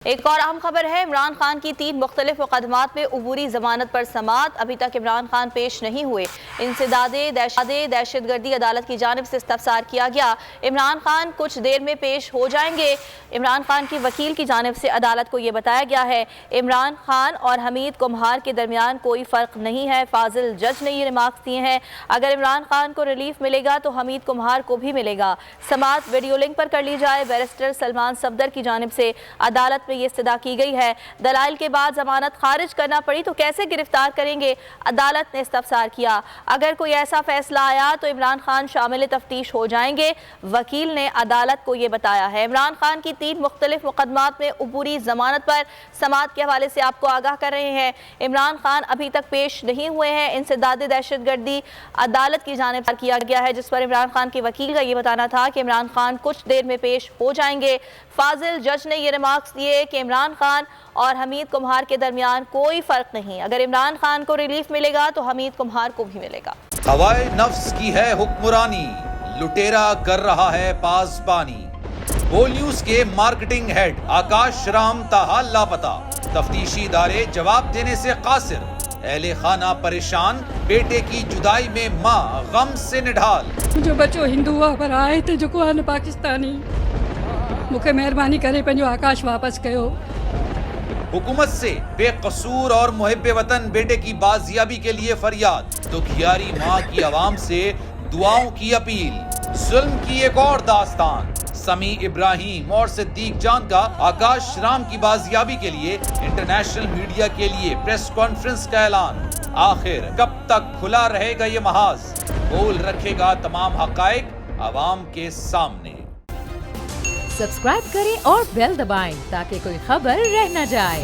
एक और अहम खबर है। इमरान खान की 3 मुख्तलिफ मुकदमात में उबूरी जमानत पर समात। अभी तक इमरान खान पेश नहीं हुए। इंसदादे दहशतगर्दी अदालत की जानिब से इस्तफसार किया गया। इमरान खान कुछ देर में पेश हो जाएंगे। इमरान खान की वकील की जानिब से अदालत को ये बताया गया है। इमरान खान और हमीद कुम्हार के दरमियान कोई फ़र्क नहीं है। फाजिल जज ने ये रिमार्क्स दिए हैं। अगर इमरान खान को रिलीफ मिलेगा तो हमीद कुम्हार को भी मिलेगा। समात वीडियो लिंक पर कर ली जाए। बैरिस्टर सलमान सफदर की जानिब से अदालत में ये इस्तदा की गई है। दलाइल के बाद जमानत खारिज करना पड़ी तो कैसे गिरफ्तार करेंगे, अदालत ने इस्तफसार किया। अगर कोई ऐसा फैसला आया तो इमरान खान शामिल तफ्तीश हो जाएंगे। वकील ने अदालत को ये बताया है। इमरान खान की 3 मुख्तलिफ मुकदमात में उबूरी जमानत पर समात के हवाले से आपको आगाह कर रहे हैं। इमरान खान अभी तक पेश नहीं हुए हैं। इंसदाद दहशतगर्दी अदालत की जानिब से किया गया है, जिस पर इमरान खान के वकील का ये बताना था कि इमरान खान कुछ देर में पेश हो जाएंगे। फाजिल जज ने ये रिमार्क्स दिए कि इमरान खान और हमीद कुम्हार के दरमियान कोई फर्क नहीं। अगर इमरान खान को रिलीफ मिलेगा तो हमीद कुम्हार को भी मिलेगा। हवाए नफ्स की है हुक्मरानी, लुटेरा कर रहा है पासबानी। बोल न्यूज के मार्केटिंग हेड आकाश राम ताहा लापता। तफ्तीशी इदारे जवाब देने से कासिर। अहले खाना परेशान, बेटे की जुदाई में माँ गम से निढाल। जो बच्चो हिंदू हुआ पर आए थे जो को पाकिस्तानी, मुझे मेहरबानी करे पंहिंजो आकाश वापस कयो। हुकूमत से बेकसूर और मुहिब्बे वतन बेटे की बाजियाबी के लिए फरियाद। दुखियारी माँ की आवाम से दुआओं की अपील। जुल्म की एक और दास्तान। समी इब्राहिम और सिद्दीक जान का आकाश राम की बाजियाबी के लिए इंटरनेशनल मीडिया के लिए प्रेस कॉन्फ्रेंस का ऐलान। आखिर कब तक खुला रहेगा ये महाज? बोल रखेगा तमाम हकायक आवाम के सामने। सब्सक्राइब करें और बेल दबाएं ताकि कोई खबर रह न जाए।